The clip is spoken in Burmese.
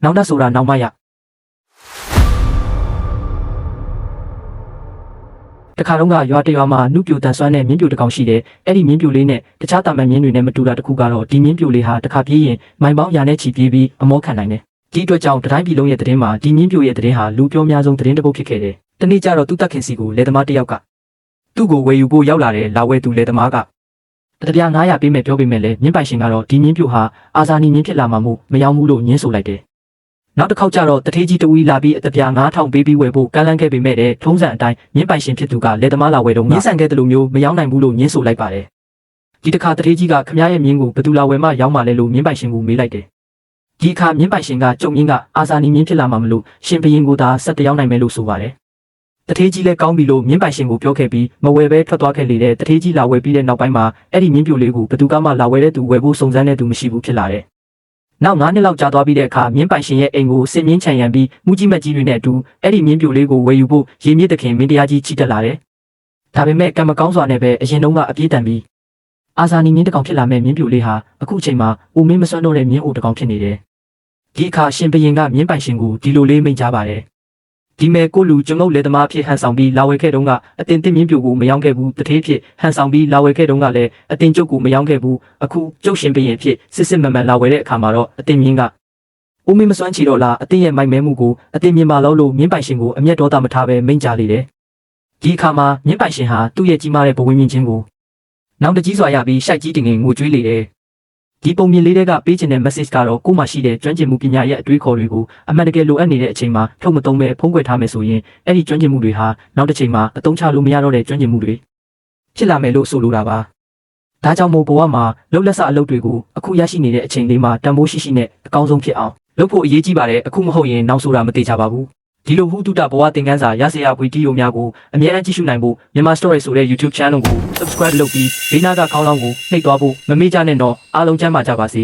နောက်နှက်ဆိုတာနောက်မှရတခါတော့ကရွာတရွာမှာနှုတ်ပြိုတန်ဆွမ်းတဲ့မြင်းပြိုတစ်ကောင်ရှိတယ်အဲ့ဒီမြင်းပြိုလေးနဲ့တခြားတာမန်မြင်းတွေနဲ့မတူတာတခုကတော့ဒီမြင်းပြိုလေးဟာတစ်ခါပြေးရင်မိုင်ပေါင်းရာနဲ့ချီပြေးပြီးအမောခံနိုင်တယ်ဒီအတွက်ကြောင့်တိုင်းပြည်လုံးရဲ့သတင်းမှာဒီမြင်းပြိုရဲ့သတင်းဟာလူပြောများဆုံးသတင်းတစ်ပုဒ်ဖြစ်ခဲ့တယ်တနေ့ကျတော့သူ့တက်ခင်စီကိုလယ်သမားတစ်ယောက်ကသူ့ကိုဝယ်ယူဖို့ရောက်လာတယ်လာဝယ်သူလယ်သမားကတပြား900ပေးမယ်ပြောပေးမယ်လေမြင်းပိုင်ရှင်ကတော့ဒီမြင်းပြိုဟာအာဇာနည်မြင်းဖြစ်လာမှာမို့မယောင်းဘူးလို့ညင်းဆိုလိုက်တယ်နောက်တစ်ခေါက်ကျတော့တထေးကြီးတဝီလာပြီးအတပြား9000ပေးပြီးဝယ်ဖို့ကမ်းလှမ်းခဲ့ပေမဲ့ထုံးစံအတိုင်းမြင်းပိုင်ရှင်ဖြစ်သူကလယ်သမားလာဝယ်တော့ညင်းဆန်ခဲ့တယ်လို့မျိုးမယောင်းနိုင်ဘူးလို့ညင်းဆိုလိုက်ပါတယ်ဒီတစ်ခါတထေးကြီးကခမရရဲ့မြင်းကိုဘယ်သူလာဝယ်မှရောင်းမှလဲလို့မြင်းပိုင်ရှင်ကိုမေးလိုက်တယ်ဒီအခါမြင်းပိုင်ရှင်ကကျုံမြင်းကအာဇာနည်မြင်းဖြစ်လာမှာမလို့ရှင်ဘရင်ကိုသာဆက်တယောင်းနိုင်မယ်လို့ဆိုပါတယ်တထေးကြီးလည်းကောင်းပြီလို့မြင်းပိုင်ရှင်ကိုပြောခဲ့ပြီးမဝယ်ပဲထွက်သွားခဲ့လေတဲ့တထေးကြီးလာဝယ်ပြီးတဲ့နောက်ပိုင်းမှာအဲ့ဒီမြင်းပြိုလေးကိုဘယ်သူကမှလာဝယ်တဲ့သူဝယ်ဖို့စုံစမ်းတဲ့သူမရှိဘူးဖြစ်လာတယ်နောက်9နှစ်လောက်ကြာသွားပြီးတဲ့အခါမြင်းပိုင်ရှင်ရဲ့အိမ်ကိုစစ်မြင်းချန်ရံပြီးမူကြီးမက်ကြီးတွေနဲ့အတူအဲ့ဒီမြင်းပြိုလေးကိုဝယ်ယူဖို့ရေမြစ်တခင်မင်းတရားကြီးချီတက်လာတယ်ဒါပေမဲ့ကံမကောင်းစွာနဲ့ပဲအရင်တုန်းကအပြေးတန်ပြီးအာဇာနည်မြင်းတစ်ကောင်ဖြစ်လာမဲ့မြင်းပြိုလေးဟာအခုအချိန်မှာအိုမင်းမစွမ်းတော့တဲ့မြင်းအိုတစ်ကောင်ဖြစ်နေတယ်ဒီအခါရှင်ဘရင်ကမြင်းပိုင်ရှင်ကိုဒီလိုလေးမိန့်ကြားပါတယ်ဒီမဲ့ကိုလူကျွန်ုပ်လက်သမားဖြစ်ဟန်ဆောင်ပြီးလာဝယ်ခဲ့တုန်းကအတင်တစ်မြင်းပြိုကိုမယောင်းခဲ့ဘူးတထေးဖြစ်ဟန်ဆောင်ပြီးလာဝယ်ခဲ့တုန်းကလည်းအတင်ကျုပ်ကိုမယောင်းခဲ့ဘူးအခုကျုပ်ရှင်ဘရင်ဖြစ်စစ်စစ်မှန်မှန်လာဝယ်တဲ့အခါမှာတော့အတင်မြင်းကအိုမင်းမစွမ်းချီတော့လားအတင်ရဲ့မိုက်မဲမှုကိုအတင်မြင်ပါလို့မြင်းပိုင်ရှင်ကိုအမျက်ဒေါသမထားပဲမိန့်ကြားလေတယ်ဒီအခါမှာမြင်းပိုင်ရှင်ဟာသူ့ရဲ့ကြီးမားတဲ့ဘဝင်းမြင့်ခြင်းကိုနောင်တကြီးစွာရပြီးရှိုက်ကြီးတင်ငင်ငိုကြွေးလေတယ်ဒီပုံမြင်လေးတွေကပေးချင်တဲ့ message ကတော့ကိုယ်မှရှိတဲ့ကျွမ်းကျင်မှုပညာရဲ့အတွေးခေါ်တွေကိုအမှန်တကယ်လိုအပ်နေတဲ့အချိန်မှာထုတ်မသုံးပဲဖုံးကွယ်ထားမယ်ဆိုရင်အဲ့ဒီကျွမ်းကျင်မှုတွေဟာနောက်တစ်ချိန်မှာအသုံးချလို့မရတော့တဲ့ကျွမ်းကျင်မှုတွေဖြစ်လာမယ်လို့ဆိုလိုတာပါဒါကြောင့်မို့ဘဝမှာလှုပ်လက်စအလုပ်တွေကိုအခုရရှိနေတဲ့အချိန်လေးမှာတန်ဖိုးရှိရှိနဲ့အကောင်းဆုံးဖြစ်အောင်လုပ်ဖို့အရေးကြီးပါတယ်အခုမဟုတ်ရင်နောက်ဆိုတာမသေးချပါဘူးဒီလိုဟုတုတဘဝသင်ခန်းစာရစရာဗီဒီယိုများကိုအမြဲတမ်းကြည့်ရှုနိုင်ဖို့မြန်မာ Story ဆိုတဲ့ YouTube Channel ကို Subscribe လုပ်ပြီးဘေးနားကခေါင်းလောင်းကိုနှိပ်သွားဖို့မမေ့ကြနဲ့တော့အားလုံးကျန်းမာကြပါစေ